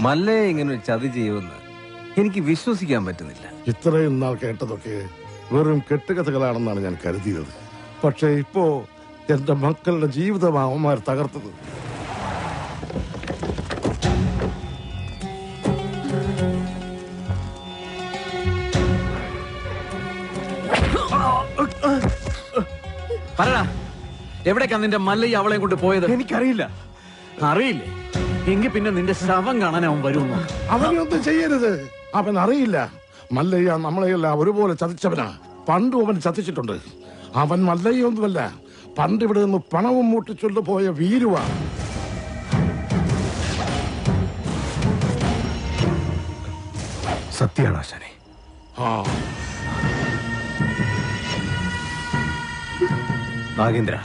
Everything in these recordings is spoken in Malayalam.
മല്ലയെ ഇങ്ങനെ ചതി ചെയ്യുമെന്ന് എനിക്ക് വിശ്വസിക്കാൻ പറ്റുന്നില്ല. ഇത്രയും നാൾ കേട്ടതൊക്കെ വെറും കെട്ടുകഥകളാണെന്നാണ് ഞാൻ കരുതിയത്. പക്ഷേ ഇപ്പോ എന്റെ മക്കളുടെ ജീവിതം അവന്മാർ തകർത്തത്. പറടാ, എവിടേക്കാ നിന്റെ മല്ലയ്യ അവളെ കൊണ്ട് പോയത്? എനിക്കറിയില്ല. അറിയില്ലേ? എങ്കിൽ പിന്നെ നിന്റെ ശവം കാണാൻ അവൻ വരുന്നു. അവനൊന്നും ചെയ്യരുത്. അവൻ അറിയില്ല. മല്ലയ്യ നമ്മളെയെല്ലാം ഒരുപോലെ ചതിച്ചവനാ. പണ്ടും അവൻ ചതിച്ചിട്ടുണ്ട്. അവൻ മല്ലയ്യൊന്നുമല്ല, പണ്ട് ഇവിടെ നിന്ന് പണവും മൂട്ടിച്ചൊണ്ടു പോയ വീരുവാ. സത്യമാണ് ആശാനെ. നാഗേന്ദ്ര,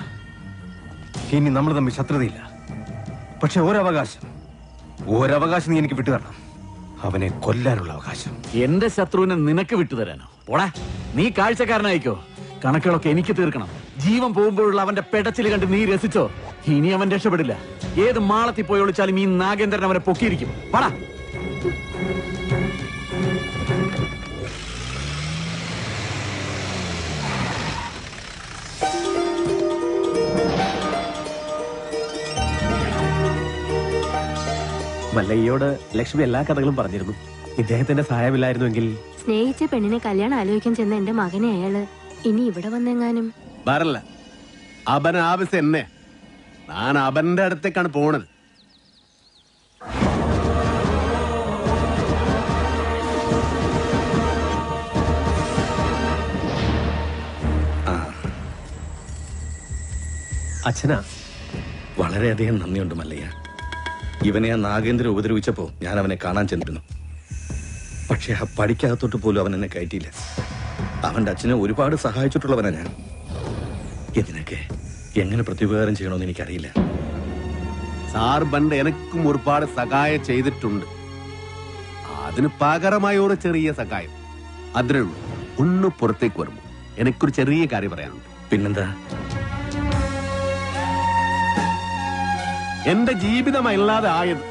ഇനി നമ്മൾ തമ്മിൽ ശത്രുതയില്ല. പക്ഷെ ഒരവകാശം നീ എനിക്ക് വിട്ടുതരണം. അവനെ കൊല്ലാനുള്ള അവകാശം. എന്റെ ശത്രുവിനെ നിനക്ക് വിട്ടുതരാനോ? പോടാ, നീ കാഴ്ചക്കാരനായിക്കോ. കണക്കുകളൊക്കെ എനിക്ക് തീർക്കണം. ജീവൻ പോകുമ്പോഴുള്ള അവന്റെ പെടച്ചിൽ കണ്ട് നീ രസിച്ചോ? ഇനി അവൻ രക്ഷപ്പെടില്ല. ഏത് മാളത്തിൽ പോയി ഒളിച്ചാലും ഈ നാഗേന്ദ്രൻ അവനെ പൊക്കിയിരിക്കും. പോടാ. മല്ലയ്യോട് ലക്ഷ്മി എല്ലാ കഥകളും പറഞ്ഞിരുന്നു. ഇദ്ദേഹത്തിന്റെ സഹായമില്ലായിരുന്നുവെങ്കിൽ. സ്നേഹിച്ച പെണ്ണിനെ കല്യാണം ആലോചിക്കാൻ ചെന്ന എന്റെ മകനെ അയാള് ഇനി ഇവിടെ വന്നെങ്ങാനും വരല്ല. അവൻ ആവശ്യം എന്നെ. ഞാൻ അവന്റെ അടുത്തേക്കാണ് പോണത്. അച്ഛനാ, വളരെയധികം നന്ദിയുണ്ട് മല്ലയ്യ. ഇവനെ ആ നാഗേന്ദ്രൻ ഉപദ്രവിച്ചപ്പോ ഞാൻ അവനെ കാണാൻ ചെന്നിരുന്നു. പക്ഷെ ആ പടിക്കകത്തോട്ട് പോലും അവൻ എന്നെ കയറ്റിയില്ല. അവന്റെ അച്ഛനെ ഒരുപാട് സഹായിച്ചിട്ടുള്ളവനാ ഞാൻ. ഇതിനൊക്കെ എങ്ങനെ പ്രത്യുപകാരം ചെയ്യണമെന്ന് എനിക്കറിയില്ല. സാർ പണ്ട് എനക്കും ഒരുപാട് സഹായം ചെയ്തിട്ടുണ്ട്. അതിന് പകരമായ ഒരു ചെറിയ സഹായം അതിനേ ഉള്ളൂ. ഒന്ന് പുറത്തേക്ക് വരുമ്പോ എനിക്കൊരു ചെറിയ കാര്യം പറയാനുണ്ട്. പിന്നെന്താ? എന്റെ ജീവിതമല്ലാതെ ആയത്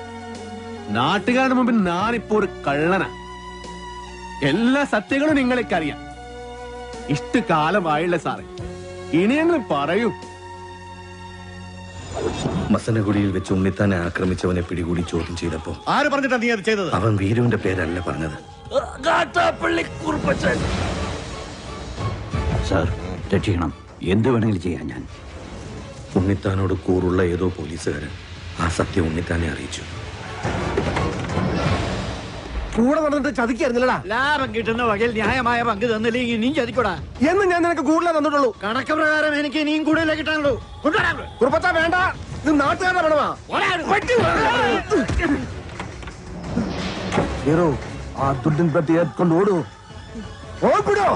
നാട്ടുകാരുടെ മുമ്പിൽ ഞാനിപ്പോ ഒരു കള്ളനാ. എല്ലാ സത്യങ്ങളും നിങ്ങൾക്കറിയാം. ഇഷ്ടകാലമായില്ല സാറേ. ഇനിയെങ്കിലും പറയൂ. മസനഗുഡിയിൽ വെച്ച് ഉണ്ണിത്താനെ ആക്രമിച്ചവനെ പിടികൂടി ചോദ്യം ചെയ്തപ്പോ ആര് പറഞ്ഞിട്ടാ നീ അത് ചെയ്തത്? അവൻ വീരുവിന്റെ പേരല്ല പറഞ്ഞത്. സാർ, രക്ഷിക്കണം. എന്ത് വേണമെങ്കിലും ചെയ്യാൻ ഞാൻ. ഉണ്ണിത്താനോട് കൂറുള്ള ഏതോ പോലീസുകാരൻ ആ സത്യം ഉണ്ണിത്താനെ അറിയിച്ചു. കൂടെ നടന്നിട്ട് ചതിക്കായിരുന്നില്ലടാ. ലാഭം കിട്ടുന്ന വകയിൽ ന്യായമായ പങ്ക് തന്നില്ലെങ്കിൽ നീ ചതിക്കൂടാ എന്ന് ഞാൻ നിനക്ക് കൂടുതലേ തന്നിട്ടുള്ളൂ. കണക്ക് പ്രകാരം എനിക്ക് ഇനിയും കൂടുതലേ കിട്ടാനുള്ളൂ. കുറുപ്പത്താ വേണ്ട, ഇത് നാട്ടുകാരുടെ പണമാ. ആ ദുഡിൻ പറ്റി ഏറ്റുകൊണ്ട് ഓടൂ. ഓടിപ്പിടോ.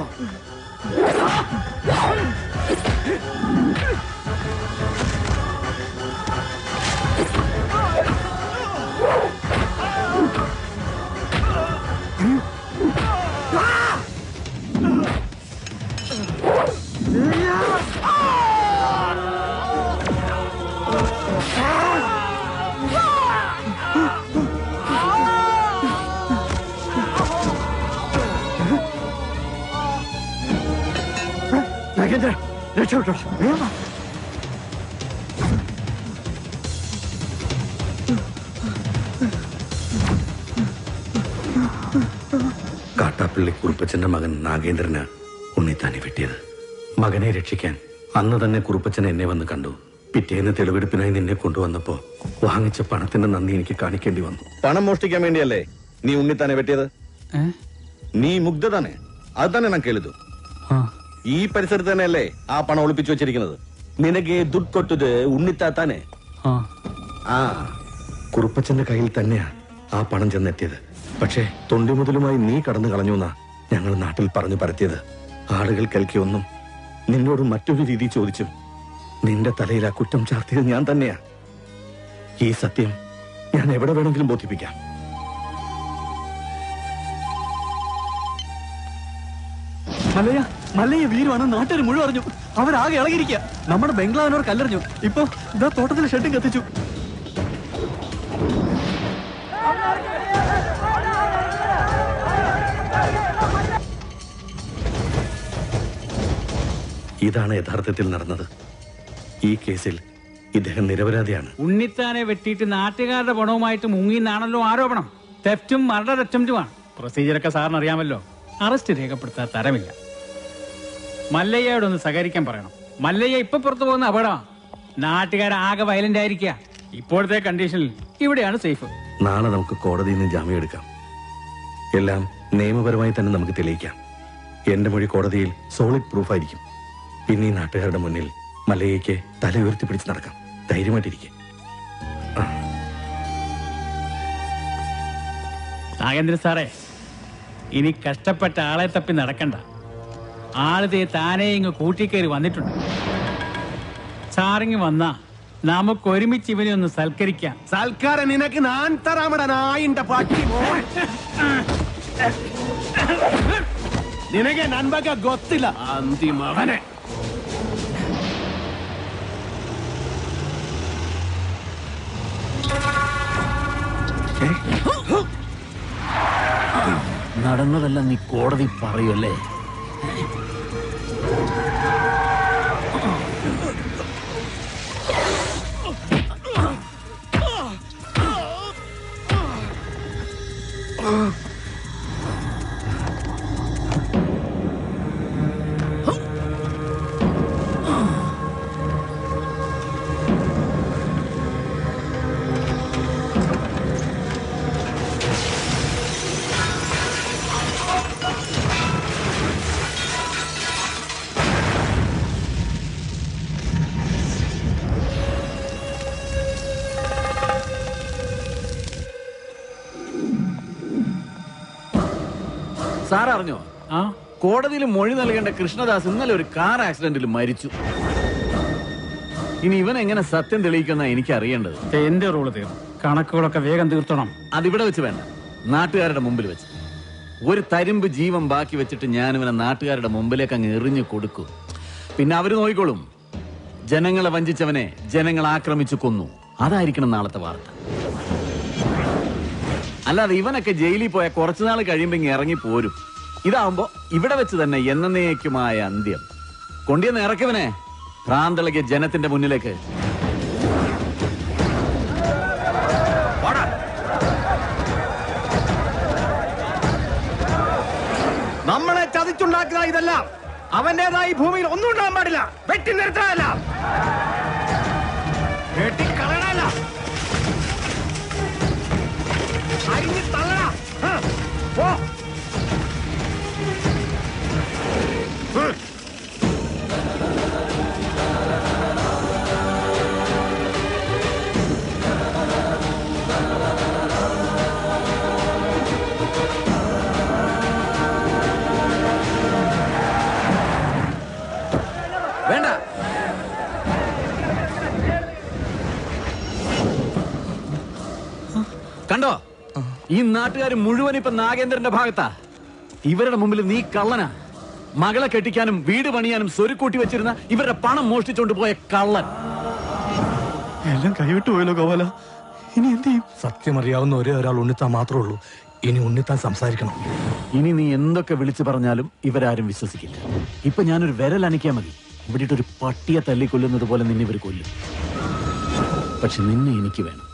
രക്ഷപ്പെട്ടോ. കാട്ടാപ്പള്ളി കുറുപ്പച്ചന്റെ മകൻ നാഗേന്ദ്രന് ഉണ്ണിത്താനെ വെട്ടിയത്. മകനെ രക്ഷിക്കാൻ അന്ന് തന്നെ കുറുപ്പച്ചൻ എന്നെ വന്ന് കണ്ടു. പിറ്റേന്ന് തെളിവെടുപ്പിനായി നിന്നെ കൊണ്ടുവന്നപ്പോ വാങ്ങിച്ച പണത്തിന്റെ നന്ദി എനിക്ക് കാണിക്കേണ്ടി വന്നു. പണം മോഷ്ടിക്കാൻ വേണ്ടിയല്ലേ നീ ഉണ്ണിത്താനെ വെട്ടിയത്? നീ മുഗ്ധ തന്നെ, അത് തന്നെ ഞാൻ കേളിതു. ഈ പരിസരത്ത് തന്നെയല്ലേ ആ പണം ഒളിപ്പിച്ചു വെച്ചിരിക്കുന്നത്? നിനക്ക് ദുഡ് കൊട്ടത് ഉണ്ണിത്താത്താനെ. ആ കുറുപ്പച്ചന്റെ കയ്യിൽ തന്നെയാ ആ പണം ചെന്നെത്തിയത്. പക്ഷേ തൊണ്ടി മുതലുമായി നീ കടന്നു കളഞ്ഞു എന്നാ ഞങ്ങൾ നാട്ടിൽ പറഞ്ഞു പരത്തിയത്. ആളുകൾ കേൾക്കിയൊന്നും നിന്നോട് മറ്റൊരു രീതി ചോദിച്ചു. നിന്റെ തലയിൽ ആ കുറ്റം ചാർത്തിയത് ഞാൻ തന്നെയാ. ഈ സത്യം ഞാൻ എവിടെ വേണമെങ്കിലും ബോധിപ്പിക്കാം. മല്ലയ്യ വീരുവാണ് നാട്ടുകാർ മുഴുവൻ അറിഞ്ഞു. അവരാകെ ഇളകിയിരിക്കുക. നമ്മുടെ ബംഗ്ലാവിനോട് കല്ലെറിഞ്ഞു. ഇപ്പൊ ഇതാ തോട്ടത്തിൽ ഷെഡും കത്തിച്ചു. ഇതാണ് യഥാർത്ഥത്തിൽ നടന്നത്. ഈ കേസിൽ ഇദ്ദേഹം നിരപരാധിയാണ്. ഉണ്ണിത്താനെ വെട്ടിയിട്ട് നാട്ടുകാരുടെ പണവുമായിട്ട് മുങ്ങിന്നാണല്ലോ ആരോപണം. തെഫ്റ്റും മർഡർ അറ്റംപ്റ്റുമാണ്. പ്രൊസീജിയറൊക്കെ സാറിന് അറിയാമല്ലോ. അറസ്റ്റ് രേഖപ്പെടുത്താൻ തരമില്ല. മല്ലയ്യയോടൊന്ന് സഹകരിക്കാൻ പറയണം. മല്ലയ്യ ഇപ്പൊ പുറത്തു പോകുന്ന അപകടമാണ്. നാട്ടുകാരാകെ വയലന്റ് ആയിരിക്കുക. ഇപ്പോഴത്തെ കണ്ടീഷനിൽ ഇവിടെയാണ് സേഫ്. നാളെ നമുക്ക് കോടതിയിൽ നിന്ന് ജാമ്യം എടുക്കാം. എല്ലാം നിയമപരമായി തന്നെ നമുക്ക് തെളിയിക്കാം. എന്റെ മൊഴി കോടതിയിൽ സോളിഡ് പ്രൂഫായിരിക്കും. പിന്നെ ഈ നാട്ടുകാരുടെ മുന്നിൽ മല്ലയ്യയ്ക്ക് തല ഉയർത്തി പിടിച്ച് നടക്കാം. ധൈര്യമായിട്ടിരിക്കും. നാഗേന്ദ്രൻ സാറേ, ഇനി കഷ്ടപ്പെട്ട ആളെ തപ്പി നടക്കണ്ട. ആളിതേ താനേ ഇങ്ങ് കൂട്ടിക്കയറി വന്നിട്ടുണ്ട്. സാറിങ് വന്നാ നമുക്ക് ഒരുമിച്ച് ഇവനെ ഒന്ന് സൽക്കരിക്കാം. സൽക്കാരം നിനക്ക് ഞാൻ തരാമട നായിന്റെ പട്ടി. നിനക്ക് നൻപക ಗೊತ್ತಿಲ್ಲ അന്തിമവനെ. നടന്നതെല്ലാം നീ കോടതി പറയല്ലേ? സാർ അറിഞ്ഞോ? കോടതിയിൽ മൊഴി നൽകേണ്ട കൃഷ്ണദാസ് ഇന്നലെ ഒരു കാർ ആക്സിഡന്റിൽ മരിച്ചു. ഇനി ഇവൻ എങ്ങനെ സത്യം തെളിയിക്കുന്ന എനിക്ക് അറിയേണ്ടത്. എന്റെ റോള് തീർന്നു. കണക്കുകളൊക്കെ വേഗം തീർത്തണം. അതിവിടെ വെച്ച് വേണ്ട, നാട്ടുകാരുടെ മുമ്പിൽ വെച്ച്. ഒരു തരിമ്പ് ജീവൻ ബാക്കി വെച്ചിട്ട് ഞാൻ ഇവനെ നാട്ടുകാരുടെ മുമ്പിലേക്ക് അങ്ങ് എറിഞ്ഞു കൊടുക്കും. പിന്നെ അവര് നോക്കിക്കോളും. ജനങ്ങളെ വഞ്ചിച്ചവനെ ജനങ്ങൾ ആക്രമിച്ചു കൊന്നു. അതായിരിക്കണം നാളത്തെ വാർത്ത. അല്ലാതെ ഇവനൊക്കെ ജയിലിൽ പോയ കുറച്ചുനാൾ കഴിയുമ്പോ ഇങ്ങ് ഇറങ്ങി പോരും. ഇതാവുമ്പോ ഇവിടെ വെച്ച് തന്നെ എന്നേക്കുമായ അന്ത്യം. കൊണ്ടിയെന്ന് ഇറക്കിവനെ ഭ്രാന്തളകിയ ജനത്തിന്റെ മുന്നിലേക്ക്. നമ്മളെ ചതിച്ചുണ്ടാക്കുക ഇതെല്ലാം അവന്റേതായി ഭൂമിയിൽ ഒന്നും ഉണ്ടാകാൻ പാടില്ല. വെട്ടി നിർത്താനല്ല, വെട്ടിക്കളയണല്ല, അരിഞ്ഞ് തള്ളണ. പോ. വേണ്ട, കണ്ടോ? ഈ നാട്ടുകാർ മുഴുവൻ ഇപ്പൊ നാഗേന്ദ്രന്റെ ഭാഗത്താ. ഇവരുടെ മുമ്പിൽ നീ കള്ളനാ. മകളെ കെട്ടിക്കാനും വീട് പണിയാനും സ്വരുക്കൂട്ടി വെച്ചിരുന്ന ഇവരുടെ പണം മോഷ്ടിച്ചോണ്ട് പോയ കള്ളൻ. എല്ലാം കൈവിട്ടു പോയല്ലോ ഗോപാല. ഇനി എന്ത് ചെയ്യും? സത്യം അറിയാവുന്ന ഒരേ ഒരാൾ ഉണ്ണിത്താൻ മാത്രമേ ഉള്ളൂ. ഇനി ഉണ്ണിത്താൻ സംസാരിക്കണം. ഇനി നീ എന്തൊക്കെ വിളിച്ചു പറഞ്ഞാലും ഇവരാരും വിശ്വസിക്കില്ല. ഇപ്പൊ ഞാനൊരു വിരൽ അനയ്ക്കാൻ മതി, ഇവിടെ ഒരു പട്ടിയെ തല്ലിക്കൊല്ലുന്നത് പോലെ നിന്നെ ഇവർ കൊല്ലും. പക്ഷെ നിന്നെ എനിക്ക് വേണം.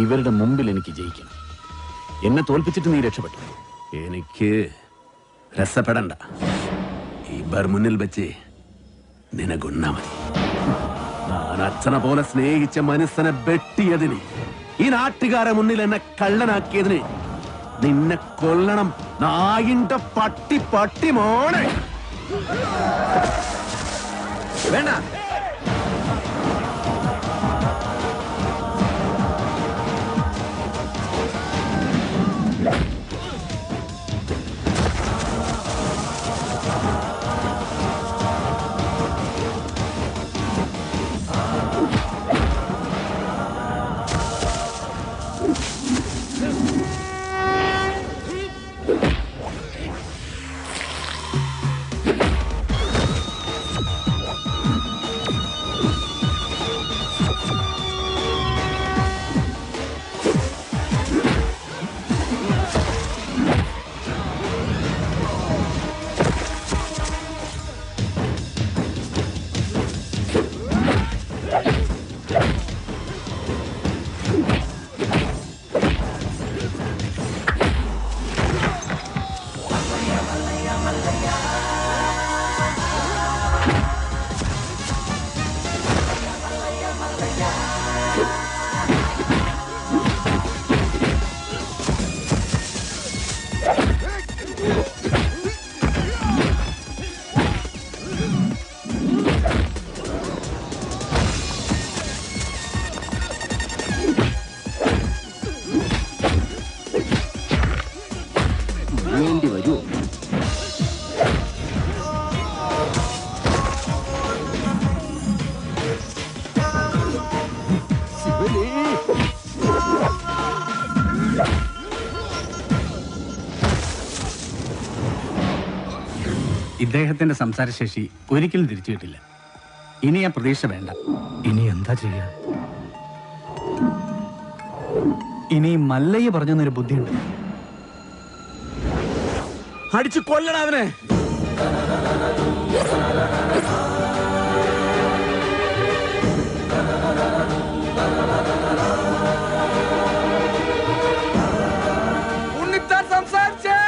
ഇവരുടെ മുമ്പിൽ എനിക്ക് ജയിക്കണം. എന്നെ തോൽപ്പിച്ചിട്ട് നീ രക്ഷപ്പെട്ടു. എനിക്ക് രസപ്പെടണ്ട. ഇവർ മുന്നിൽ വെച്ച് നിനക്കൊന്നാ മതി. ഞാൻ അച്ഛനെ പോലെ സ്നേഹിച്ച മനസ്സിനെ വെട്ടിയതിന്, ഈ നാട്ടുകാരെ മുന്നിൽ എന്നെ കള്ളനാക്കിയതിന് നിന്നെ കൊല്ലണം. നായിന്റെ പട്ടി പട്ടി മോനെ. വേണ്ട, അദ്ദേഹത്തിന്റെ സംസാരശേഷി ഒരിക്കലും തിരിച്ചു കിട്ടില്ല. ഇനി ആ പ്രതീക്ഷ വേണ്ട. ഇനി എന്താ ചെയ്യാ? ഇനി മല്ലയ്യ പറഞ്ഞൊരു ബുദ്ധിയുണ്ട്. അടിച്ചു കൊല്ലണം അവനെ. ഉണ്ണിത്താൻ സംസാരിച്ചേ,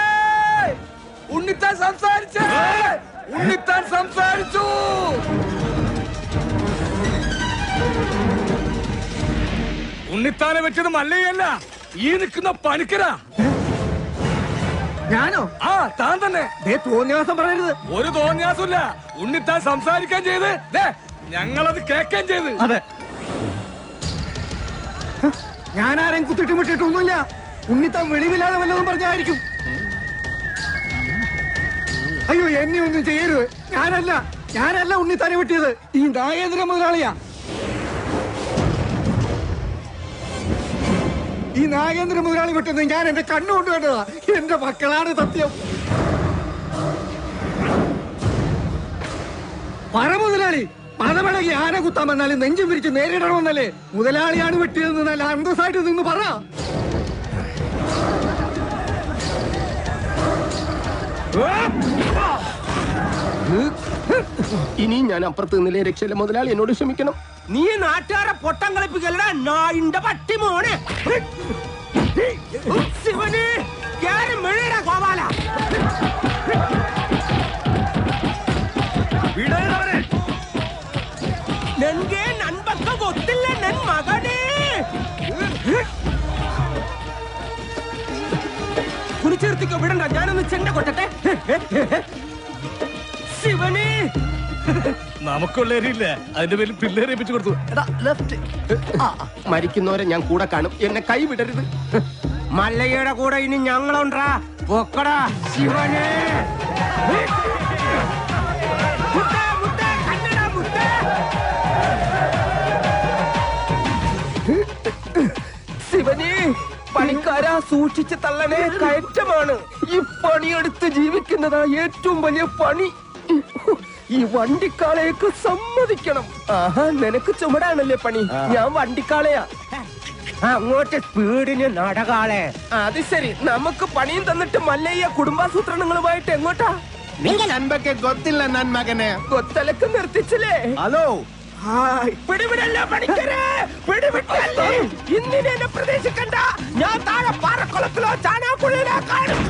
ഉണ്ണിത്താൻ സംസാരിച്ചേ, ഉണ്ണിത്താൻ സംസാരിച്ചു. ഉണ്ണിത്താനെ വെച്ചത് മല്ലയല്ല, ഈ നിൽക്കുന്ന പണിക്കരാ. ഞാനോ? ആ, താൻ തന്നെ. തോന്നിയാസം പറയരുത്. ഒരു തോന്നിയാസമില്ല. ഉണ്ണിത്താൻ സംസാരിക്കാൻ ചെയ്ത് ഞങ്ങളത് കേൾക്കാൻ ചെയ്ത്. അതെ, ഞാനാരെയും കുത്തിട്ട് വിട്ടിട്ടൊന്നുമില്ല. ഉണ്ണിത്താൻ വെളിവില്ലാതെ വല്ലതും പറഞ്ഞായിരിക്കും. അയ്യോ, എന്നെ ഒന്നും ചെയ്യരുത്. ഞാനല്ല ഉണ്ണിത്താനെ വെട്ടിയത്. ഈ നാഗേന്ദ്ര മുതലാളിയാ. ഈ നാഗേന്ദ്ര മുതലാളി വെട്ടുന്നത് ഞാൻ എന്റെ കണ്ണുകൊണ്ട് കണ്ടതാ. എന്റെ മക്കളാണ് സത്യം. പറ മുതലാളി, പണമിളകി ആന കുത്താൻ വന്നാലും നെഞ്ചും വിരിച്ച് നേരിടണമെന്നല്ലേ? മുതലാളിയാണ് വെട്ടിയതെന്ന് നല്ല അന്തസ്സായിട്ട് നിന്ന് പറ. ഇനി ഞാൻ അപ്പുറത്ത് നിന്നില്ലേ രക്ഷയില്ല. മുതലാളി എന്നോട് ക്ഷമിക്കണം. നീ നാട്ടുകാരെ പൊട്ടം കളിപ്പിക്കലടാ നായിന്റെ പട്ടി മോനെ. ശിവന് മെഴുടാ ഗോപാല. നൻകെ നൻപക്ക ಗೊತ್ತಿಲ್ಲ ನನ್ ಮಗನೇ. കുളിച്ചെടുത്തിക്കോ, വിടണ്ട. ഞാനൊന്ന് ചെണ്ട കൊട്ടട്ടെ. ശിവന് നമുക്കുള്ളേരില്ല, അതിന്റെ പേരിൽ പിള്ളേരെ ഏൽപ്പിച്ചു കൊടുത്തു. മരിക്കുന്നവരെ ഞാൻ കൂടെ കാണും. എന്നെ കൈ വിടരുത്. മല്ലയ്യയുടെ കൂടെ ഇനി ഞങ്ങളുണ്ടാ. പൊക്കടാ ശിവനെ. ശിവനെ, പണിക്കാരാ സൂക്ഷിച്ച് തള്ളനെ. കയറ്റമാണ്. ഈ പണിയെടുത്ത് ജീവിക്കുന്നതാ ഏറ്റവും വലിയ പണി. ഈ വണ്ടിക്കാളേക്ക് സമ്മതിക്കണം. ആഹാ, നിനക്ക് ചുമടാണല്ലേ പണി. ഞാൻ വണ്ടിക്കാളയാ. അങ്ങോട്ട് സ്പീഡിന് നടകാളെ. അത് ശരി. നമുക്ക് പണിയും തന്നിട്ട് മല്ലയ്യ കുടുംബാസൂത്രണങ്ങളുമായിട്ട് എങ്ങോട്ടാ? നൻപൊക്കെ ഗൊത്തില്ല നൻ മകനെ. കൊത്തലക്ക് നിർത്തിച്ചില്ലേ? ഹലോ, പിടിവിടല്ലോ പണിക്കരെ, പിടിവിട്ടല്ലേ. ഇന്നിനെ എന്നെ പ്രതീക്ഷിക്കണ്ട. ഞാൻ താഴെ പാറക്കുളത്തിലോ ചാണാക്കുള്ളിലോ കാണും.